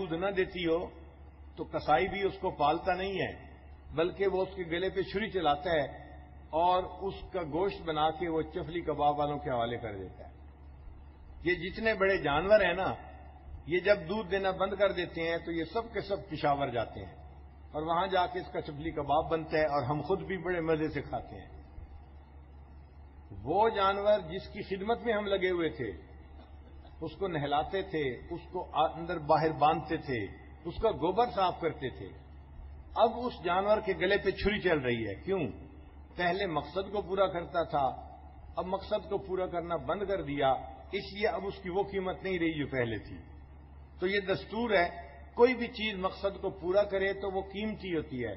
دودھ نہ دیتی ہو تو کسائی بھی اس کو پالتا نہیں ہے، بلکہ وہ اس کے گلے پہ چھری چلاتا ہے اور اس کا گوشت بنا کے وہ چفلی کباب والوں کے حوالے کر دیتا ہے۔ یہ جتنے بڑے جانور ہیں نا، یہ جب دودھ دینا بند کر دیتے ہیں تو یہ سب کے سب پشاور جاتے ہیں اور وہاں جا کے اس کا چفلی کباب بنتا ہے اور ہم خود بھی بڑے مزے سے کھاتے ہیں۔ وہ جانور جس کی خدمت میں ہم لگے ہوئے تھے، اس کو نہلاتے تھے، اس کو اندر باہر باندھتے تھے، اس کا گوبر صاف کرتے تھے، اب اس جانور کے گلے پہ چھری چل رہی ہے۔ کیوں؟ پہلے مقصد کو پورا کرتا تھا، اب مقصد کو پورا کرنا بند کر دیا، اس لیے اب اس کی وہ قیمت نہیں رہی جو پہلے تھی۔ تو یہ دستور ہے، کوئی بھی چیز مقصد کو پورا کرے تو وہ قیمتی ہوتی ہے،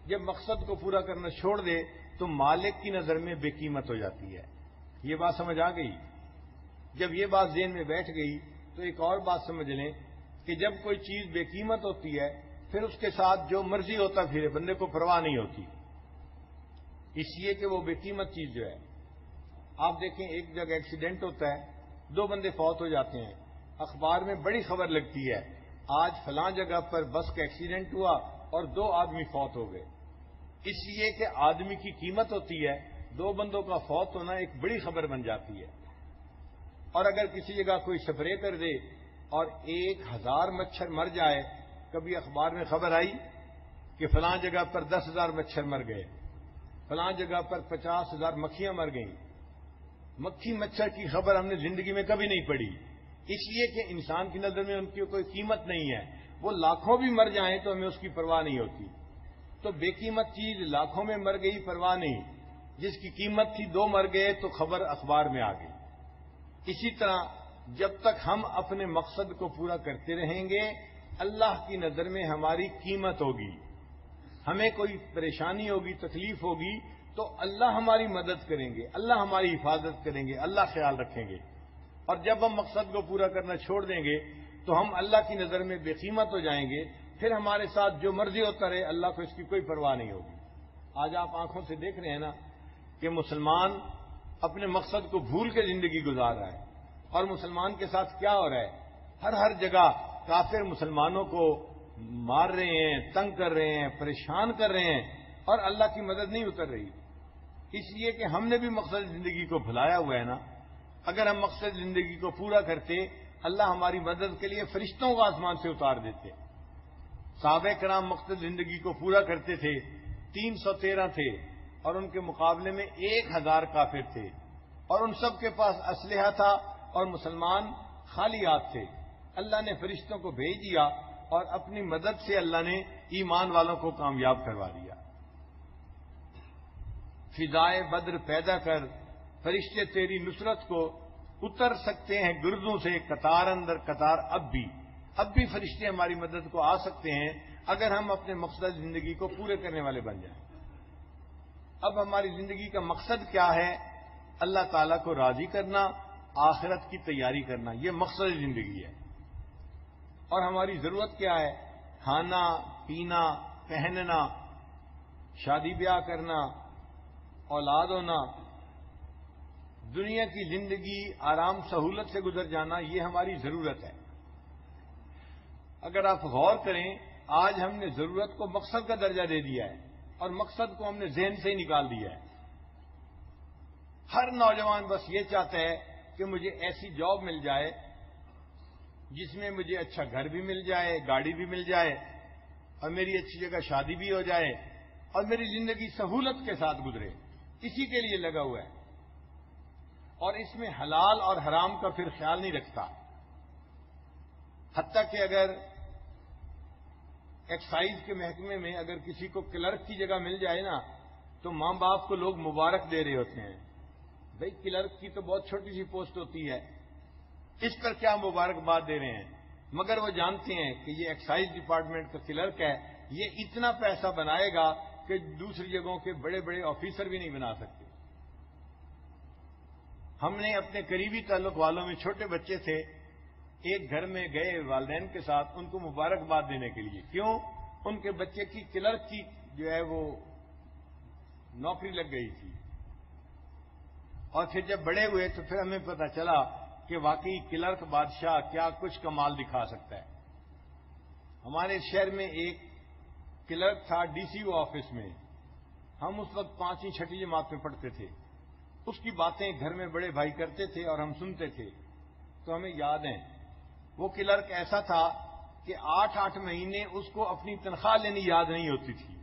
جب مقصد کو پورا کرنا چھوڑ دے تو مالک کی نظر میں بے قیمت ہو جاتی ہے۔ یہ بات سمجھ آ گئی؟ جب یہ بات ذہن میں بیٹھ گئی تو ایک اور بات سمجھ لیں کہ جب کوئی چیز بے قیمت ہوتی ہے پھر اس کے ساتھ جو مرضی ہوتا پھرے، بندے کو پرواہ نہیں ہوتی، اس لیے کہ وہ بے قیمت چیز جو ہے۔ آپ دیکھیں ایک جگہ ایکسیڈنٹ ہوتا ہے، 2 بندے فوت ہو جاتے ہیں، اخبار میں بڑی خبر لگتی ہے، آج فلاں جگہ پر بس کا ایکسیڈنٹ ہوا اور 2 آدمی فوت ہو گئے، اس لیے کہ آدمی کی قیمت ہوتی ہے، 2 بندوں کا فوت ہونا ایک بڑی خبر بن جاتی ہے۔ اور اگر کسی جگہ کوئی سپرے کر دے اور 1000 مچھر مر جائے، کبھی اخبار میں خبر آئی کہ فلاں جگہ پر 10,000 مچھر مر گئے، فلاں جگہ پر 50,000 مکھیاں مر گئیں۔ مکھی مچھر کی خبر ہم نے زندگی میں کبھی نہیں پڑھی، اس لیے کہ انسان کی نظر میں ان کی کوئی قیمت نہیں ہے، وہ لاکھوں بھی مر جائیں تو ہمیں اس کی پرواہ نہیں ہوتی۔ تو بے قیمت چیز لاکھوں میں مر گئی، پرواہ نہیں، جس کی قیمت تھی 2 مر گئے تو خبر اخبار میں آ گئی۔ اسی طرح جب تک ہم اپنے مقصد کو پورا کرتے رہیں گے، اللہ کی نظر میں ہماری قیمت ہوگی، ہمیں کوئی پریشانی ہوگی، تکلیف ہوگی تو اللہ ہماری مدد کریں گے، اللہ ہماری حفاظت کریں گے، اللہ خیال رکھیں گے۔ اور جب ہم مقصد کو پورا کرنا چھوڑ دیں گے تو ہم اللہ کی نظر میں بے قیمت ہو جائیں گے، پھر ہمارے ساتھ جو مرضی ہوتا رہے، اللہ کو اس کی کوئی پرواہ نہیں ہوگی۔ آج آپ آنکھوں سے دیکھ رہے ہیں نا کہ مسلمان اپنے مقصد کو بھول کے زندگی گزار رہا ہے، اور مسلمان کے ساتھ کیا ہو رہا ہے؟ ہر جگہ کافر مسلمانوں کو مار رہے ہیں، تنگ کر رہے ہیں، پریشان کر رہے ہیں، اور اللہ کی مدد نہیں اتر رہی، اس لیے کہ ہم نے بھی مقصد زندگی کو بھلایا ہوا ہے نا۔ اگر ہم مقصد زندگی کو پورا کرتے، اللہ ہماری مدد کے لیے فرشتوں کو آسمان سے اتار دیتے۔ صحابہ کرام مقصد زندگی کو پورا کرتے تھے، 313 تھے، اور ان کے مقابلے میں 1000 کافر تھے، اور ان سب کے پاس اسلحہ تھا اور مسلمان خالی ہاتھ تھے۔ اللہ نے فرشتوں کو بھیج دیا اور اپنی مدد سے اللہ نے ایمان والوں کو کامیاب کروا دیا۔ فضائے بدر پیدا کر، فرشتے تیری نصرت کو اتر سکتے ہیں گردوں سے قطار اندر قطار، اب بھی فرشتے ہماری مدد کو آ سکتے ہیں اگر ہم اپنے مقصد زندگی کو پورے کرنے والے بن جائیں۔ اب ہماری زندگی کا مقصد کیا ہے؟ اللہ تعالیٰ کو راضی کرنا، آخرت کی تیاری کرنا، یہ مقصد زندگی ہے۔ اور ہماری ضرورت کیا ہے؟ کھانا پینا، پہننا، شادی بیاہ کرنا، اولاد ہونا، دنیا کی زندگی آرام سہولت سے گزر جانا، یہ ہماری ضرورت ہے۔ اگر آپ غور کریں، آج ہم نے ضرورت کو مقصد کا درجہ دے دیا ہے اور مقصد کو ہم نے ذہن سے ہی نکال دیا ہے۔ ہر نوجوان بس یہ چاہتا ہے کہ مجھے ایسی جاب مل جائے جس میں مجھے اچھا گھر بھی مل جائے، گاڑی بھی مل جائے، اور میری اچھی جگہ شادی بھی ہو جائے، اور میری زندگی سہولت کے ساتھ گزرے، اسی کے لیے لگا ہوا ہے، اور اس میں حلال اور حرام کا پھر خیال نہیں رکھتا۔ حتیٰ کہ اگر ایکسائز کے محکمے میں اگر کسی کو کلرک کی جگہ مل جائے نا تو ماں باپ کو لوگ مبارک دے رہے ہوتے ہیں، بھئی کلرک کی تو بہت چھوٹی سی پوسٹ ہوتی ہے، اس پر کیا مبارکباد دے رہے ہیں، مگر وہ جانتے ہیں کہ یہ ایکسائز ڈپارٹمنٹ کا کلرک ہے، یہ اتنا پیسہ بنائے گا کہ دوسری جگہوں کے بڑے بڑے آفیسر بھی نہیں بنا سکتے۔ ہم نے اپنے قریبی تعلق والوں میں چھوٹے بچے تھے، ایک گھر میں گئے والدین کے ساتھ ان کو مبارکباد دینے کے لیے، کیوں؟ ان کے بچے کی کلرک کی جو ہے وہ نوکری لگ گئی تھی، اور پھر جب بڑے ہوئے تو پھر ہمیں پتہ چلا کہ واقعی کلرک بادشاہ کیا کچھ کمال دکھا سکتا ہے۔ ہمارے شہر میں ایک کلرک تھا ڈی سی او آفس میں. ہم اس وقت 5ویں 6ٹھی جماعت میں پڑھتے تھے. اس کی باتیں گھر میں بڑے بھائی کرتے تھے اور ہم سنتے تھے تو ہمیں یاد ہیں. وہ کلرک ایسا تھا کہ 8 مہینے اس کو اپنی تنخواہ لینی یاد نہیں ہوتی تھی.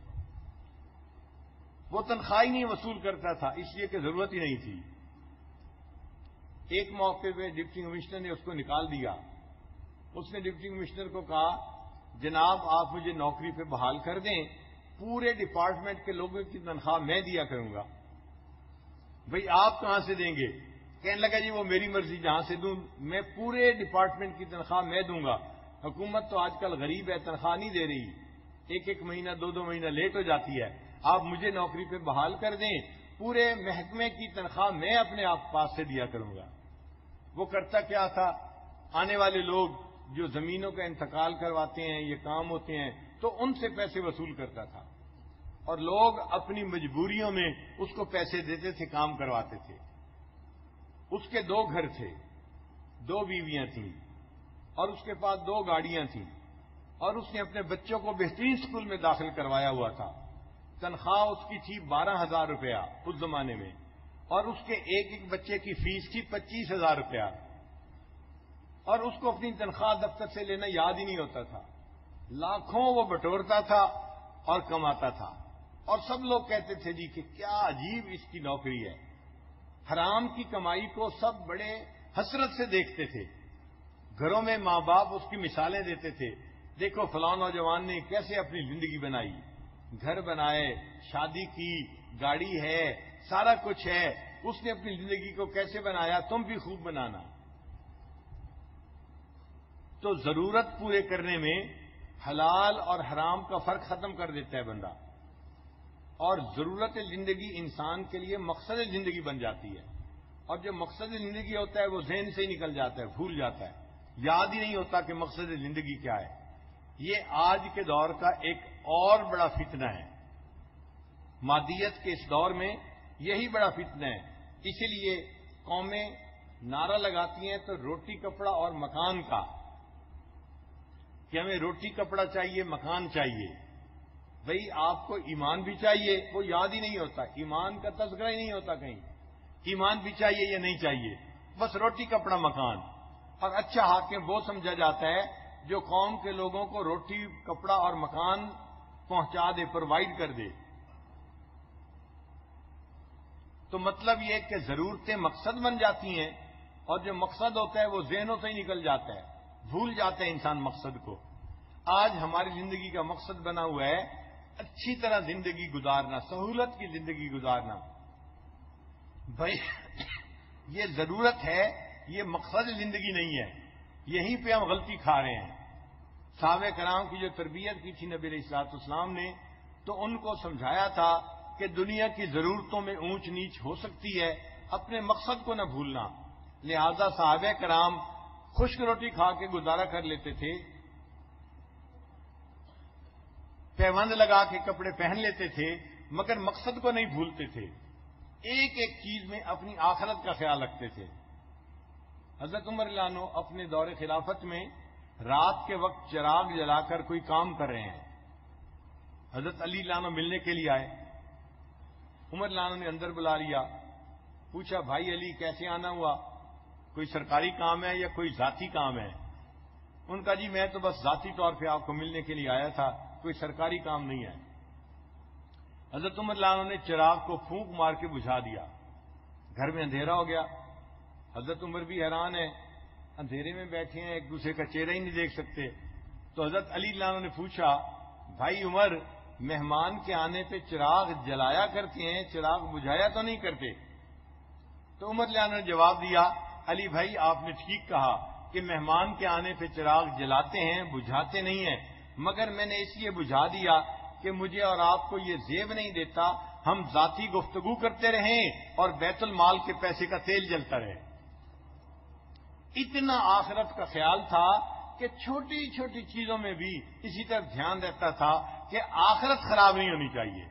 وہ تنخواہ ہی نہیں وصول کرتا تھا اس لیے کہ ضرورت ہی نہیں تھی. ایک موقع پہ ڈپٹی کمشنر نے اس کو نکال دیا. اس نے ڈپٹی کمشنر کو کہا جناب آپ مجھے نوکری پہ بحال کر دیں, پورے ڈپارٹمنٹ کے لوگوں کی تنخواہ میں دیا کروں گا. بھئی آپ کہاں سے دیں گے؟ کہنے لگا جی وہ میری مرضی جہاں سے دوں, میں پورے ڈپارٹمنٹ کی تنخواہ میں دوں گا. حکومت تو آج کل غریب ہے, تنخواہ نہیں دے رہی, 1 مہینہ 2 مہینہ لیٹ ہو جاتی ہے. آپ مجھے نوکری پہ بحال کر دیں, پورے محکمے کی تنخواہ میں اپنے آپ پاس سے دیا کروں گا. وہ کرتا کیا تھا, آنے والے لوگ جو زمینوں کا انتقال کرواتے ہیں, یہ کام ہوتے ہیں, تو ان سے پیسے وصول کرتا تھا اور لوگ اپنی مجبوریوں میں اس کو پیسے دیتے تھے, کام کرواتے تھے. اس کے 2 گھر تھے, 2 بیویاں تھیں اور اس کے پاس 2 گاڑیاں تھیں اور اس نے اپنے بچوں کو بہترین اسکول میں داخل کروایا ہوا تھا. تنخواہ اس کی تھی 12,000 روپیہ اس زمانے میں, اور اس کے ایک بچے کی فیس تھی 25,000 روپیہ, اور اس کو اپنی تنخواہ دفتر سے لینا یاد ہی نہیں ہوتا تھا. لاکھوں وہ بٹورتا تھا اور کماتا تھا, اور سب لوگ کہتے تھے جی کہ کیا عجیب اس کی نوکری ہے. حرام کی کمائی کو سب بڑے حسرت سے دیکھتے تھے. گھروں میں ماں باپ اس کی مثالیں دیتے تھے, دیکھو فلاں نوجوان نے کیسے اپنی زندگی بنائی, گھر بنائے, شادی کی, گاڑی ہے, سارا کچھ ہے, اس نے اپنی زندگی کو کیسے بنایا, تم بھی خوب بنانا. تو ضرورت پورے کرنے میں حلال اور حرام کا فرق ختم کر دیتا ہے بندہ, اور ضرورت زندگی انسان کے لیے مقصد زندگی بن جاتی ہے. اور جو مقصد زندگی ہوتا ہے وہ ذہن سے ہی نکل جاتا ہے, بھول جاتا ہے, یاد ہی نہیں ہوتا کہ مقصد زندگی کیا ہے. یہ آج کے دور کا ایک اور بڑا فتنہ ہے. مادیت کے اس دور میں یہی بڑا فتنہ ہے. اسی لیے قومیں نعرہ لگاتی ہیں تو روٹی کپڑا اور مکان کا, کہ ہمیں روٹی کپڑا چاہیے, مکان چاہیے. بھئی آپ کو ایمان بھی چاہیے, وہ یاد ہی نہیں ہوتا, ایمان کا تذکرہ ہی نہیں ہوتا کہیں. ایمان بھی چاہیے یا نہیں چاہیے, بس روٹی کپڑا مکان. اور اچھا حاکم وہ سمجھا جاتا ہے جو قوم کے لوگوں کو روٹی کپڑا اور مکان پہنچا دے, پرووائڈ کر دے. تو مطلب یہ کہ ضرورتیں مقصد بن جاتی ہیں, اور جو مقصد ہوتا ہے وہ ذہنوں سے ہی نکل جاتا ہے, بھول جاتا ہے انسان مقصد کو. آج ہماری زندگی کا مقصد بنا ہوا ہے اچھی طرح زندگی گزارنا, سہولت کی زندگی گزارنا. بھائی یہ ضرورت ہے, یہ مقصد زندگی نہیں ہے. یہیں پہ ہم غلطی کھا رہے ہیں. صحابہ کرام کی جو تربیت کی تھی نبی علیہ الصلوۃ والسلام نے, تو ان کو سمجھایا تھا کہ دنیا کی ضرورتوں میں اونچ نیچ ہو سکتی ہے, اپنے مقصد کو نہ بھولنا. لہذا صحابہ کرام خشک روٹی کھا کے گزارا کر لیتے تھے, پیوند لگا کے کپڑے پہن لیتے تھے, مگر مقصد کو نہیں بھولتے تھے. ایک ایک چیز میں اپنی آخرت کا خیال رکھتے تھے. حضرت عمر رضی اللہ عنہ اپنے دور خلافت میں رات کے وقت چراغ جلا کر کوئی کام کر رہے ہیں. حضرت علی رضی اللہ عنہ ملنے کے لیے آئے. عمر رضی اللہ عنہ نے اندر بلا لیا, پوچھا بھائی علی کیسے آنا ہوا, کوئی سرکاری کام ہے یا کوئی ذاتی کام ہے؟ ان کا جی میں تو بس ذاتی طور پہ آپ کو ملنے کے لیے آیا تھا, کوئی سرکاری کام نہیں ہے. حضرت عمر رضی اللہ عنہ نے چراغ کو پھونک مار کے بجھا دیا. گھر میں اندھیرا ہو گیا. حضرت عمر بھی حیران ہے, اندھیرے میں بیٹھے ہیں, ایک دوسرے کا چہرہ ہی نہیں دیکھ سکتے. تو حضرت علی رضی اللہ عنہ نے پوچھا بھائی عمر, مہمان کے آنے پہ چراغ جلایا کرتے ہیں, چراغ بجھایا تو نہیں کرتے؟ تو عمر رضی اللہ عنہ نے جواب دیا, علی بھائی آپ نے ٹھیک کہا کہ مہمان کے آنے پہ چراغ جلاتے ہیں, بجھاتے نہیں ہیں, مگر میں نے اس لیے بجھا دیا کہ مجھے اور آپ کو یہ زیب نہیں دیتا ہم ذاتی گفتگو کرتے رہیں اور بیت المال کے پیسے کا تیل جلتا رہے. اتنا آخرت کا خیال تھا کہ چھوٹی چھوٹی چیزوں میں بھی اسی طرح دھیان رہتا تھا کہ آخرت خراب نہیں ہونی چاہیے.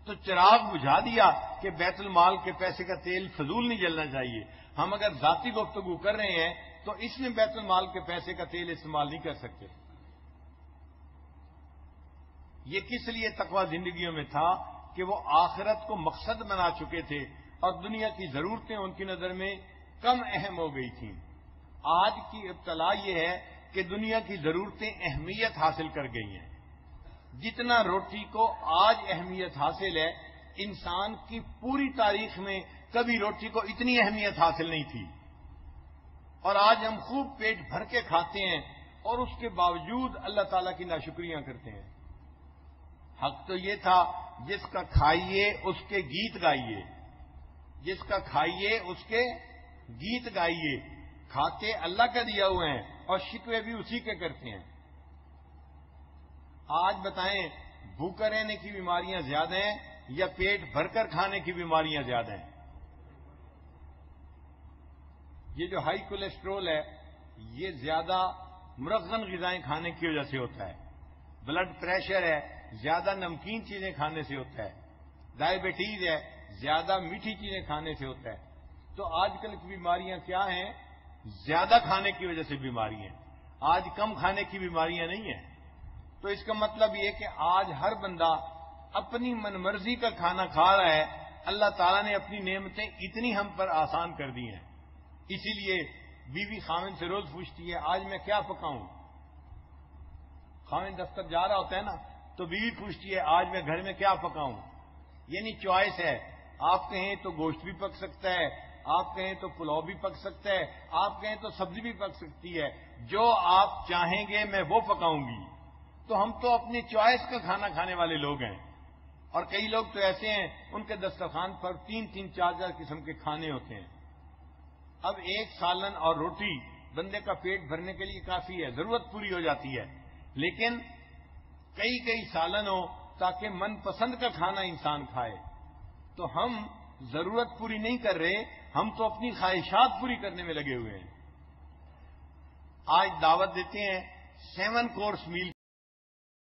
تو چراغ بجھا دیا کہ بیت المال کے پیسے کا تیل فضول نہیں جلنا چاہیے. ہم اگر ذاتی گفتگو کر رہے ہیں تو اس میں بیت المال کے پیسے کا تیل استعمال نہیں کر سکتے. یہ کس لیے تقوی زندگیوں میں تھا کہ وہ آخرت کو مقصد بنا چکے تھے اور دنیا کی ضرورتیں ان کی نظر میں کم اہم ہو گئی تھیں۔ آج کی ابتلا یہ ہے کہ دنیا کی ضرورتیں اہمیت حاصل کر گئی ہیں۔ جتنا روٹی کو آج اہمیت حاصل ہے، انسان کی پوری تاریخ میں کبھی روٹی کو اتنی اہمیت حاصل نہیں تھی، اور آج ہم خوب پیٹ بھر کے کھاتے ہیں اور اس کے باوجود اللہ تعالیٰ کی ناشکریاں کرتے ہیں۔ حق تو یہ تھا جس کا کھائیے اس کے گیت گائیے، جس کا کھائیے اس کے گیت گائیے۔ کھاتے اللہ کا دیا ہوئے ہیں اور شکوے بھی اسی کے کرتے ہیں۔ آج بتائیں، بھوکا رہنے کی بیماریاں زیادہ ہیں یا پیٹ بھر کر کھانے کی بیماریاں زیادہ ہیں؟ یہ جو ہائی کولیسٹرول ہے، یہ زیادہ مرغن غذائیں کھانے کی وجہ سے ہوتا ہے۔ بلڈ پریشر ہے، زیادہ نمکین چیزیں کھانے سے ہوتا ہے۔ ڈائبٹیز ہے، زیادہ میٹھی چیزیں کھانے سے ہوتا ہے۔ تو آج کل کی بیماریاں کیا ہیں؟ زیادہ کھانے کی وجہ سے بیماریاں۔ آج کم کھانے کی بیماریاں نہیں ہیں۔ تو اس کا مطلب یہ کہ آج ہر بندہ اپنی من مرضی کا کھانا کھا رہا ہے۔ اللہ تعالیٰ نے اپنی نعمتیں اتنی ہم پر آسان کر دی ہیں، اسی لیے بیوی خاوند سے روز پوچھتی ہے آج میں کیا پکاؤں۔ خاوند دفتر جا رہا ہوتا ہے نا، تو بیوی پوچھتی ہے آج میں گھر میں کیا پکاؤں۔ یعنی چوائس ہے، آپ کہیں تو گوشت بھی پک سکتا ہے، آپ کہیں تو پلاؤ بھی پک سکتا ہے، آپ کہیں تو سبزی بھی پک سکتی ہے، جو آپ چاہیں گے میں وہ پکاؤں گی۔ تو ہم تو اپنی چوائس کا کھانا کھانے والے لوگ ہیں، اور کئی لوگ تو ایسے ہیں ان کے دسترخوان پر 3-3 4 قسم کے کھانے ہوتے ہیں۔ اب ایک سالن اور روٹی بندے کا پیٹ بھرنے کے لیے کافی ہے، ضرورت پوری ہو جاتی ہے، لیکن کئی سالن ہو تاکہ من پسند کا کھانا انسان کھائے۔ تو ہم ضرورت پوری نہیں کر رہے، ہم تو اپنی خواہشات پوری کرنے میں لگے ہوئے ہیں۔ آج دعوت دیتے ہیں 7 کورس میل